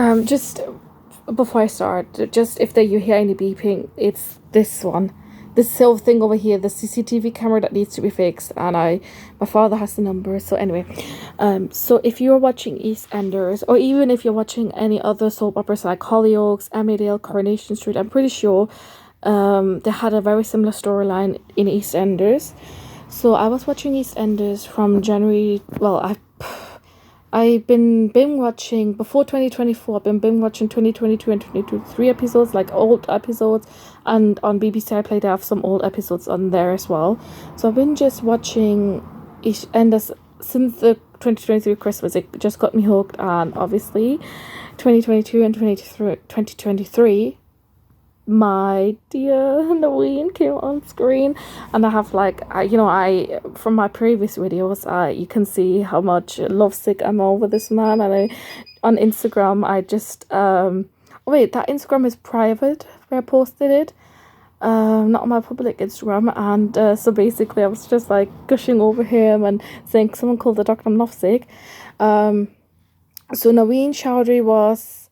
Just before I start, just if you hear any beeping, it's this one. This silver thing over here, the CCTV camera that needs to be fixed, and my father has the number. So anyway, so if you're watching EastEnders, or even if you're watching any other soap operas like Hollyoaks, Emmerdale, Coronation Street, I'm pretty sure, they had a very similar storyline in EastEnders. So I was watching EastEnders from January. Well, I've been binge watching before 2024. I've been binge watching 2022 and 2023 episodes, like old episodes, and on BBC iPlayer they have some old episodes on there as well. So I've been just watching EastEnders since the 2023 Christmas. It just got me hooked, and obviously 2022 and 2023 my dear Halloween came on screen, and I have like I from my previous videos you can see how much lovesick I'm over this man, and on Instagram I just wait, that Instagram is private where I posted it, not my public Instagram, and so basically I was just like gushing over him and saying someone called the doctor I'm lovesick. So Naveen Chowdhury was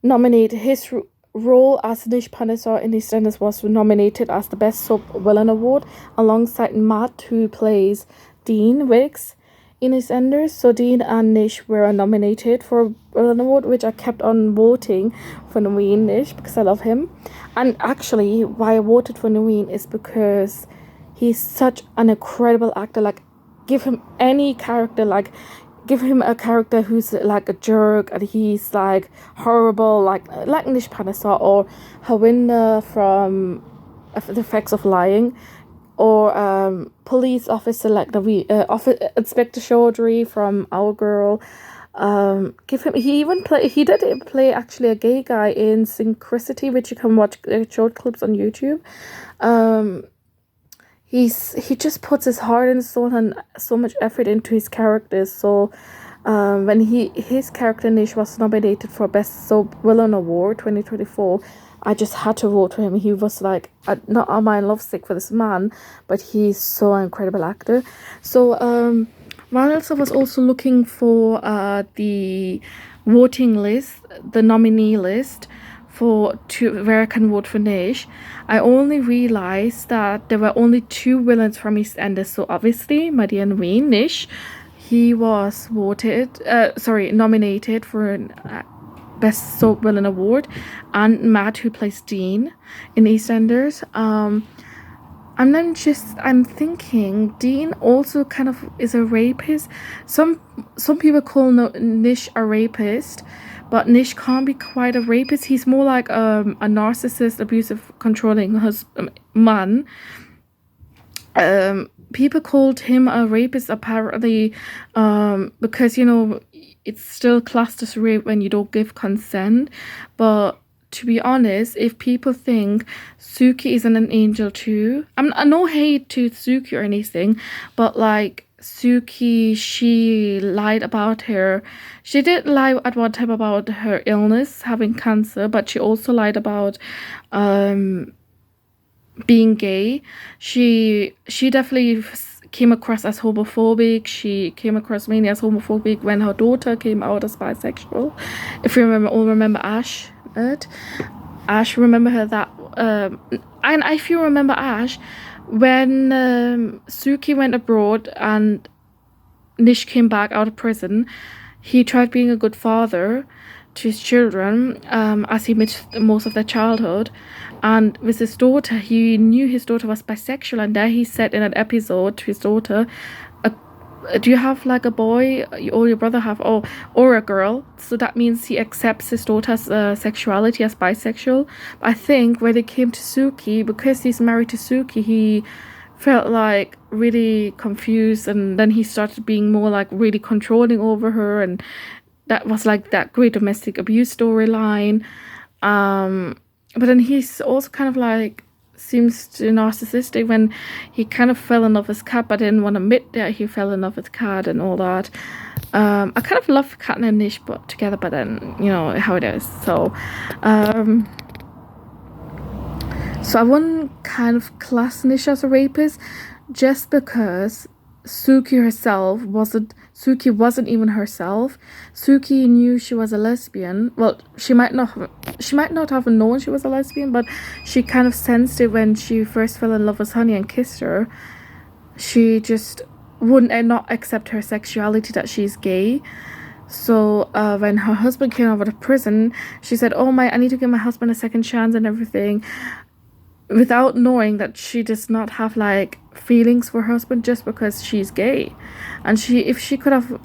nominated. His role as Nish Panesar in EastEnders was nominated as the Best Soap Villain Award alongside Matt, who plays Dean Wicks in EastEnders. So Dean and Nish were nominated for a Villain Award, which I kept on voting for Naveen Nish because I love him. And actually, why I voted for Naveen is because he's such an incredible actor. Like, give him any character, like give him a character who's like a jerk and he's like horrible, like Nish Panesar or Hawinda from The Effects of Lying, or police officer like Inspector Chaudhry from Our Girl. Give him. He did play actually a gay guy in Synchronicity, which you can watch short clips on YouTube. He just puts his heart and soul and so much effort into his characters. So when his character Nish was nominated for Best Soap Villain Award 2024, I just had to vote for him. He was like, not am I lovesick for this man, but he's so incredible actor. So while else I was also looking for the voting list, the nominee list where I can vote for Nish, I only realized that there were only two villains from EastEnders. So obviously, my dear Wayne Nish, he was nominated for Best Soap Villain Award, and Matt, who plays Dean in EastEnders. And then I'm thinking Dean also kind of is a rapist. Some people call Nish a rapist, but Nish can't be quite a rapist. He's more like a narcissist, abusive, controlling man. People called him a rapist apparently, because it's still classed as rape when you don't give consent. But to be honest, if people think Suki isn't an angel too, I no hate to Suki or anything, but like Suki, she lied about her. She did lie at one time about her illness, having cancer, but she also lied about being gay. She definitely came across as homophobic. She came across mainly as homophobic when her daughter came out as bisexual. If you remember Ash, remember her that. And if you remember Ash, when Suki went abroad and Nish came back out of prison, he tried being a good father to his children, as he missed most of their childhood. And with his daughter, he knew his daughter was bisexual, and there he said in an episode to his daughter, do you have like a boy, or your brother have, or a girl? So that means he accepts his daughter's sexuality as bisexual. I think when it came to Suki, because he's married to Suki, he felt like really confused, and then he started being more like really controlling over her, and that was like that great domestic abuse storyline. But then he's also kind of like seems narcissistic when he kind of fell in love with Kat, but didn't want to admit that he fell in love with Kat and all that. I kind of love Kat and Nish together, but then how it is. So I wouldn't kind of class Nish as a rapist, just because Suki wasn't even herself. Suki knew she was a lesbian. Well, she might not have known she was a lesbian, but she kind of sensed it when she first fell in love with Honey and kissed her. She just wouldn't not accept her sexuality, that she's gay. So when her husband came out of prison, she said, "Oh my, I need to give my husband a second chance and everything," without knowing that she does not have like feelings for her husband just because she's gay. And if she could have,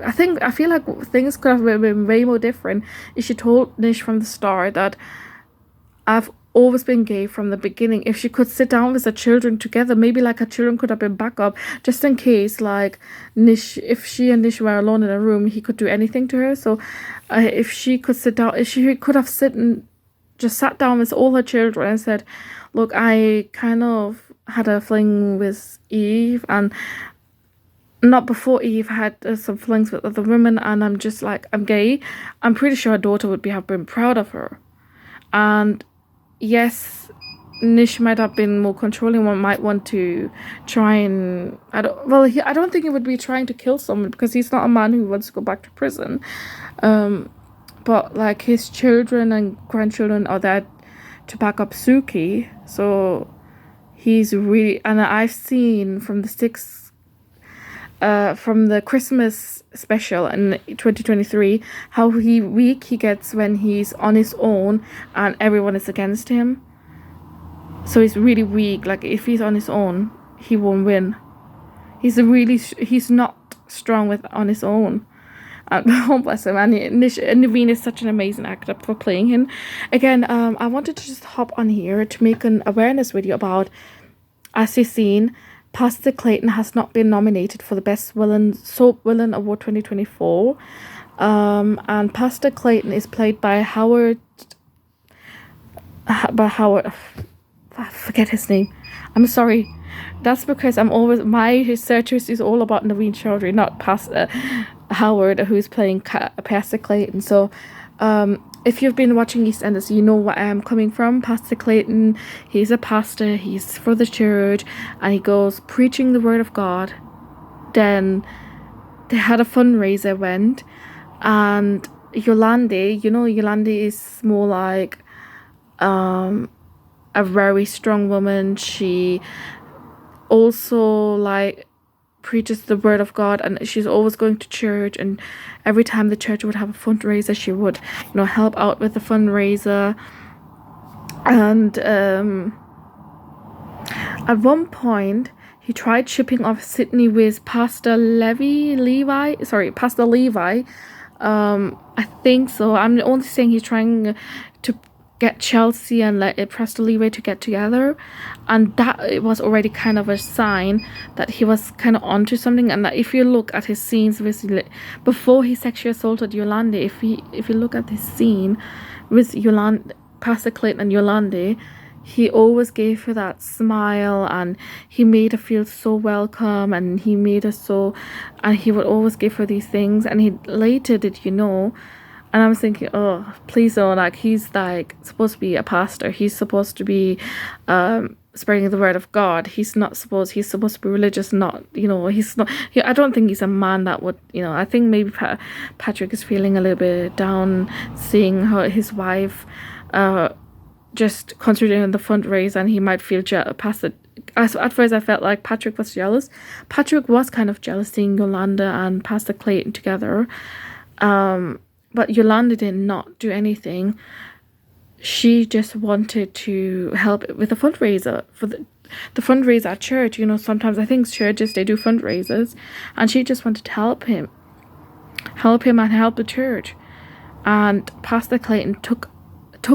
I feel like things could have been way more different if she told Nish from the start that I've always been gay from the beginning. If she could sit down with the children together, maybe like her children could have been backup just in case, like Nish, if she and Nish were alone in a room, he could do anything to her. So if she could sit down, if she could have just sat down with all her children and said, "Look, I kind of had a fling with Eve, and not before Eve had some flings with other women, and I'm just like, I'm gay," I'm pretty sure her daughter would have been proud of her. And yes, Nish might have been more controlling. One might want to try and I don't think he would be trying to kill someone, because he's not a man who wants to go back to prison. But like his children and grandchildren are there to back up Suki. So he's really, and I've seen from the Christmas special in 2023 how weak he gets when he's on his own and everyone is against him. So he's really weak. Like if he's on his own, he won't win. He's not strong on his own. Oh, bless him. And Naveen is such an amazing actor for playing him. Again, I wanted to just hop on here to make an awareness video about, as you've seen, Pastor Clayton has not been nominated for the Best Soap Villain Award 2024. And Pastor Clayton is played by Howard. I forget his name. I'm sorry. That's because my research is all about Naveen Chaudhary, not Pastor Howard, who's playing Pastor Clayton. So if you've been watching EastEnders, you know where I'm coming from. Pastor Clayton, he's a pastor, he's for the church, and he goes preaching the word of God. Then they had a fundraiser event, and Yolanda, Yolanda is more like a very strong woman. She also like preaches the word of God, and she's always going to church, and every time the church would have a fundraiser, she would help out with the fundraiser. And at one point he tried shipping off Sydney with Pastor Levi. I think so. I'm only saying he's trying to get Chelsea and Pastor Levi to get together, and that it was already kind of a sign that he was kind of onto something. And that if you look at his scenes before he sexually assaulted Yolanda, if you look at this scene with Yolanda, Pastor Clayton and Yolanda, he always gave her that smile, and he made her feel so welcome, and he made her so, and he would always give her these things. And he later did, and I was thinking, oh, please don't, like, he's like supposed to be a pastor. He's supposed to be spreading the word of God. He's supposed to be religious, not, he's not, I don't think he's a man that would, I think maybe Patrick is feeling a little bit down seeing his wife just considering the fundraiser, and he might feel past it. At first I felt like Patrick was jealous. Patrick was kind of jealous seeing Yolanda and Pastor Clayton together. But Yolanda did not do anything. She just wanted to help with the fundraiser for the fundraiser at church. Sometimes I think churches, they do fundraisers, and she just wanted to help him and help the church. And Pastor Clayton took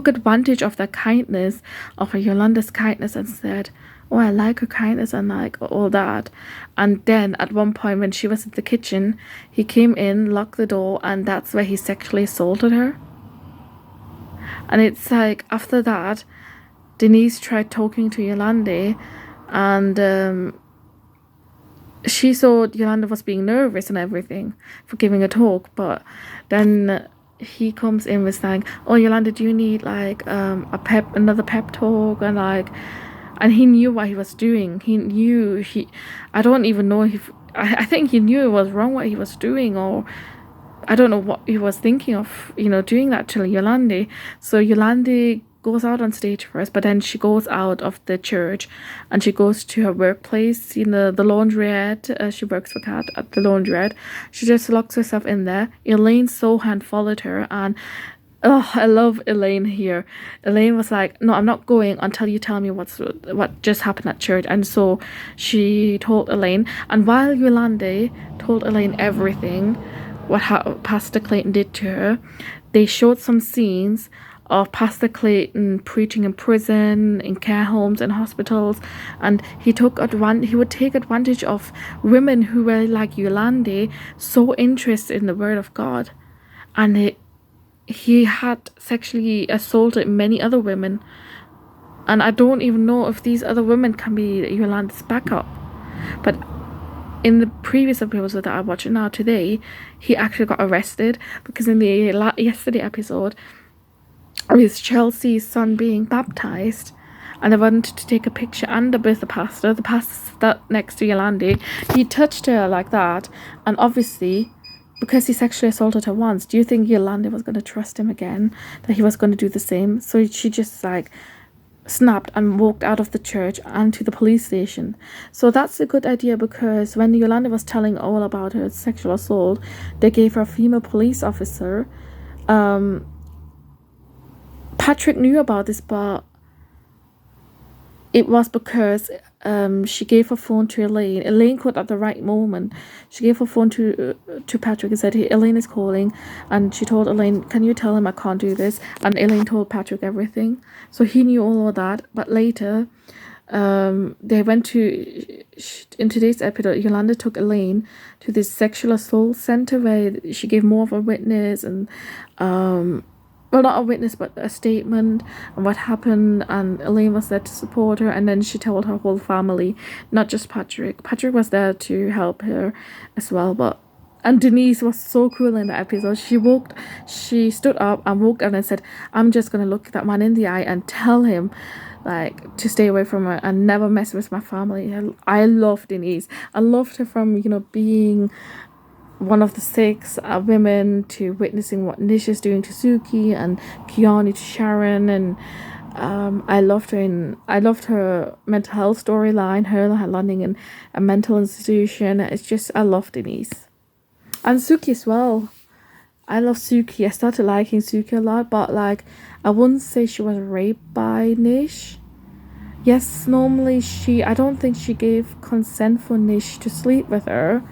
advantage of the kindness, of Yolanda's kindness, and said, "Oh, I like her kindness," and like all that. And then at one point when she was in the kitchen, he came in, locked the door, and that's where he sexually assaulted her. And it's like, after that, Denise tried talking to Yolanda, and she saw Yolanda was being nervous and everything for giving a talk. But then he comes in with saying, "Oh, Yolanda, do you need like another pep talk?" And like, and he knew what he was doing. I don't even know if, I think he knew it was wrong what he was doing, or I don't know what he was thinking of, doing that to Yolanda. So Yolanda goes out on stage first, but then she goes out of the church and she goes to her workplace, the laundrette. She works for Kat at the laundrette. She just locks herself in there. Elaine saw her and followed her, and oh, I love Elaine here. Elaine was like, no, I'm not going until you tell me what just happened at church. And so she told Elaine, and while Yolanda told Elaine everything, Pastor Clayton did to her, they showed some scenes of Pastor Clayton preaching in prison, in care homes, and hospitals, and he would take advantage of women who were like Yolanda, so interested in the Word of God, and he had sexually assaulted many other women, and I don't even know if these other women can be Yolanda's backup. But in the previous episode that I watched now today, he actually got arrested because in the yesterday episode, with Chelsea's son being baptized, and they wanted to take a picture with the pastor sat next to Yolanda. He touched her like that, and obviously, because he sexually assaulted her once, do you think Yolanda was going to trust him again, that he was going to do the same? So she just snapped and walked out of the church and to the police station. So that's a good idea, because when Yolanda was telling all about her sexual assault, they gave her a female police officer. Patrick knew about this, but it was because she gave her phone to Elaine. Elaine called at the right moment. She gave her phone to Patrick and said, hey, Elaine is calling. And she told Elaine, can you tell him I can't do this? And Elaine told Patrick everything. So he knew all of that. But later, they went in today's episode, Yolanda took Elaine to this sexual assault center where she gave more of a witness and well, not a witness, but a statement of what happened, and Elaine was there to support her, and then she told her whole family, not just Patrick. Patrick was there to help her as well, and Denise was so cool in the episode. She stood up and walked out and said, I'm just going to look that man in the eye and tell him, to stay away from her and never mess with my family. I love Denise. I loved her from, being one of the 6 women to witnessing what Nish is doing to Suki and Kiani to Sharon, and I loved her mental health storyline, her landing in a mental institution. It's just, I love Denise. And Suki as well. I love Suki. I started liking Suki a lot, but I wouldn't say she was raped by Nish. Yes, normally I don't think she gave consent for Nish to sleep with her,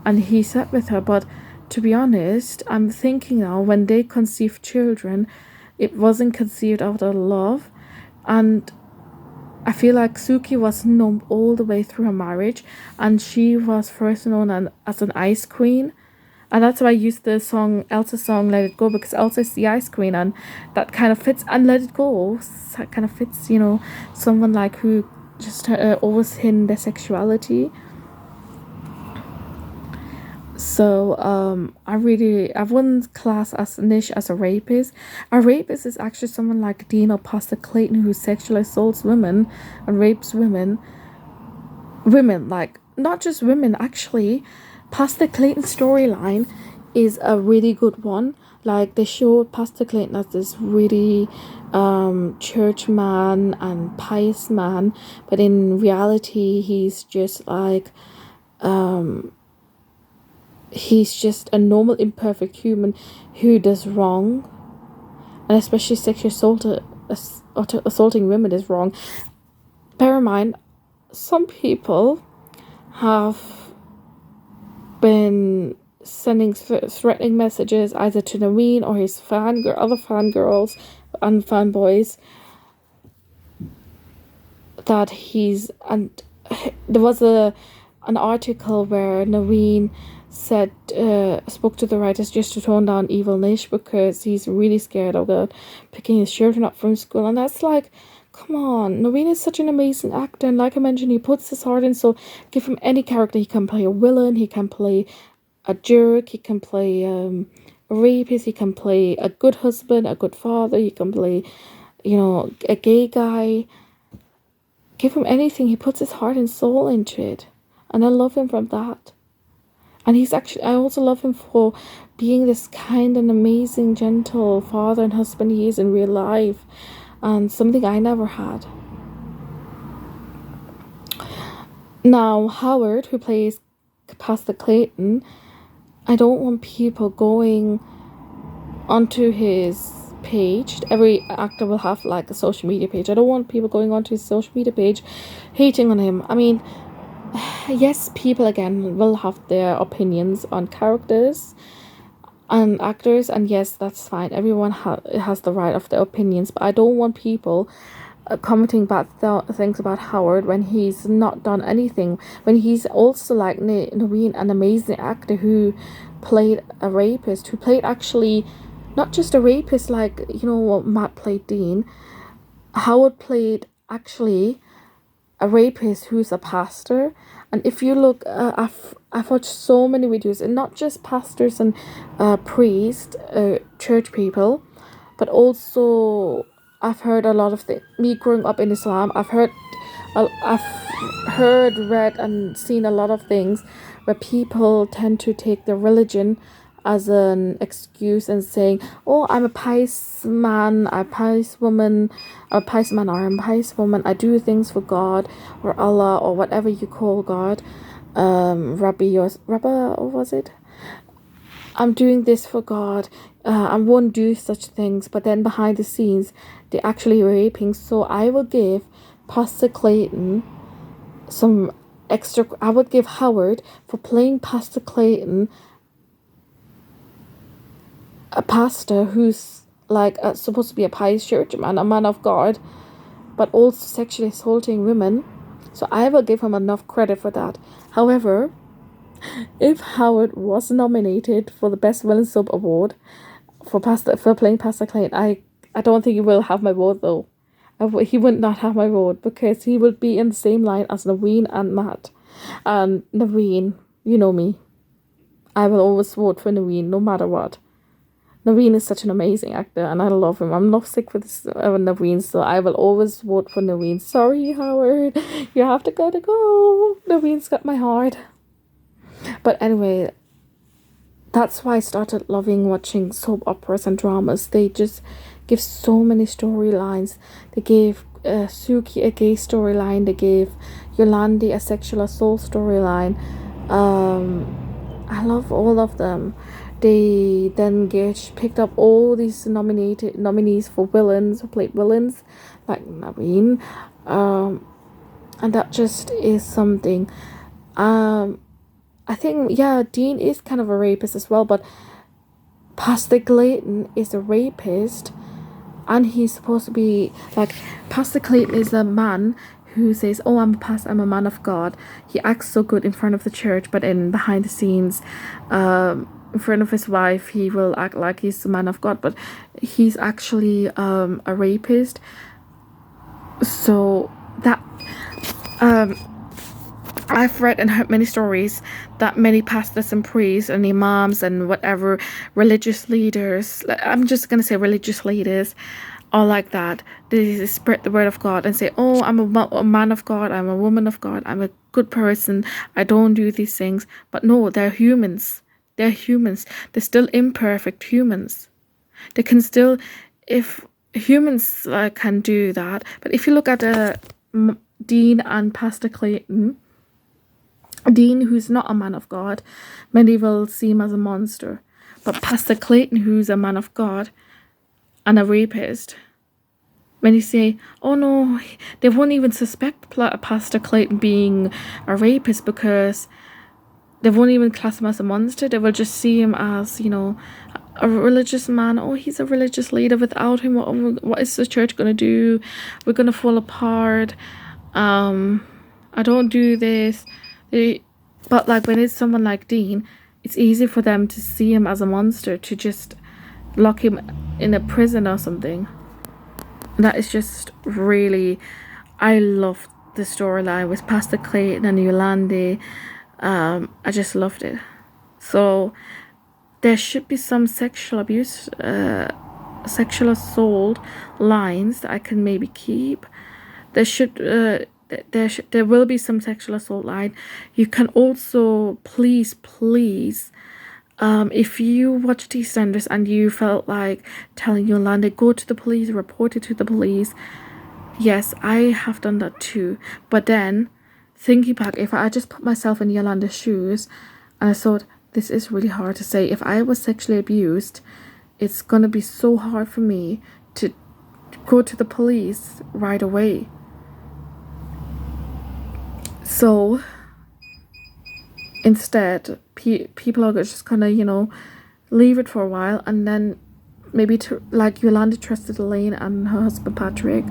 and he slept with her, but to be honest, I'm thinking now, when they conceived children, it wasn't conceived out of love, and I feel like Suki was known all the way through her marriage, and she was first known as an ice queen, and that's why I used the song, Elsa's song, Let It Go, because Elsa is the ice queen, and that kind of fits, and Let It Go that kind of fits, someone who just always hidden their sexuality. So I wouldn't class as Nish as a rapist. A rapist is actually someone like Dean or Pastor Clayton, who sexually assaults women and rapes women, not just women. Actually, Pastor Clayton's storyline is a really good one. They showed Pastor Clayton as this really church man and pious man, but in reality he's just he's just a normal, imperfect human who does wrong, and especially sexually assaulting women is wrong. Bear in mind, some people have been sending threatening messages either to Naveen or his other fangirls and fanboys that there was an article where Naveen spoke to the writers just to tone down evil Nish because he's really scared of picking his children up from school, and that's come on, Naveen is such an amazing actor, and like I mentioned, he puts his heart in, so give him any character. He can play a villain, he can play a jerk, he can play a rapist, he can play a good husband, a good father, he can play a gay guy. give him anything. He puts his heart and soul into it. And I love him from that. And I also love him for being this kind and amazing, gentle father and husband he is in real life. And something I never had. Now, Howard, who plays Pastor Clayton, I don't want people going onto his page. Every actor will have like a social media page. I don't want people going onto his social media page hating on him. I mean, yes, people again will have their opinions on characters and actors, and yes, that's fine. Everyone has the right of their opinions, but I don't want people commenting bad things about Howard when he's not done anything, when he's also like Naveen, an amazing actor who played a rapist, who played actually not just a rapist like, you know, Matt played Dean. Howard played actually a rapist who's a pastor. And if you look, I've watched so many videos, and not just pastors and priests, church people, but also I've heard a lot of me growing up in Islam. I've heard, read, and seen a lot of things where people tend to take their religion as an excuse and saying, "Oh, I'm a pious man, I'm a pious woman, I'm a pious man, or I'm a pious woman. I do things for God or Allah or whatever you call God, Rabbi, or was it? I'm doing this for God. I won't do such things." But then behind the scenes, they're actually raping. So I will give Pastor Clayton some extra. I would give Howard for playing Pastor Clayton, a pastor who's like supposed to be a pious churchman, a man of God, but also sexually assaulting women. So I will give him enough credit for that. However, if Howard was nominated for the Best Villain Sub Award for playing Pastor Clayton, I don't think he will have my vote though. He would not have my vote because he would be in the same line as Naveen and Matt. And Naveen, you know me, I will always vote for Naveen no matter what. Naveen is such an amazing actor and I love him. I'm not sick with this, Naveen, so I will always vote for Naveen. Sorry, Howard, you have to go. Naveen's got my heart. But anyway, that's why I started loving watching soap operas and dramas. They just give so many storylines. They gave Suki a gay storyline. They gave Yolanda a sexual assault storyline. I love all of them. They then picked up all these nominees for villains, who played villains, like Naveen. And that just is something. I think, yeah, Dean is kind of a rapist as well, but Pastor Clayton is a rapist, and he's supposed to be, like, Pastor Clayton is a man who says, "Oh, I'm a man of God." He acts so good in front of the church, but in behind the scenes, in front of his wife, he will act like he's a man of God, but he's actually a rapist. So that I've read and heard many stories that many pastors and priests and imams and whatever religious leaders, I'm just going to say religious leaders, are like that. They spread the word of God and say, "Oh, I'm a man of God, I'm a woman of God, I'm a good person, I don't do these things." But no, they're humans. They're humans. They're still imperfect humans. They can still, if humans can do that. But if you look at Dean and Pastor Clayton, Dean, who's not a man of God, many will see him as a monster. But Pastor Clayton, who's a man of God and a rapist, when you say, "Oh no," they won't even suspect Pastor Clayton being a rapist because they won't even class him as a monster. They will just see him as, you know, a religious man. "Oh, he's a religious leader. Without him, what is the church going to do? We're going to fall apart. I don't do this." But like when it's someone like Dean, it's easy for them to see him as a monster, to just lock him in a prison or something. And that is just really, I love the storyline with Pastor Clayton and Yolanda. I just loved it. So there should be some sexual abuse, sexual assault lines that I can maybe keep. There there will be some sexual assault line. You can also please if you watched EastEnders and you felt like telling Yolanda, go to the police, report it to the police. Yes, I have done that too. But then, thinking back, if I just put myself in Yolanda's shoes, and I thought, this is really hard to say. If I was sexually abused, it's gonna be so hard for me to go to the police right away. So instead, people are just gonna, leave it for a while, and then maybe like Yolanda trusted Elaine and her husband Patrick.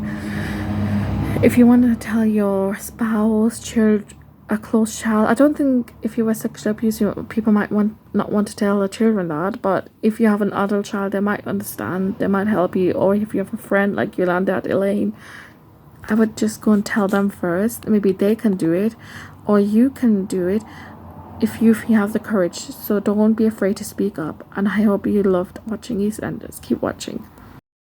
If you want to tell your spouse, a close child, I don't think if you were sexually abused, people might not want to tell their children that, but if you have an adult child, they might understand, they might help you. Or if you have a friend like Yolanda and Elaine, I would just go and tell them first. Maybe they can do it, or you can do it if you have the courage. So don't be afraid to speak up, and I hope you loved watching EastEnders. Keep watching.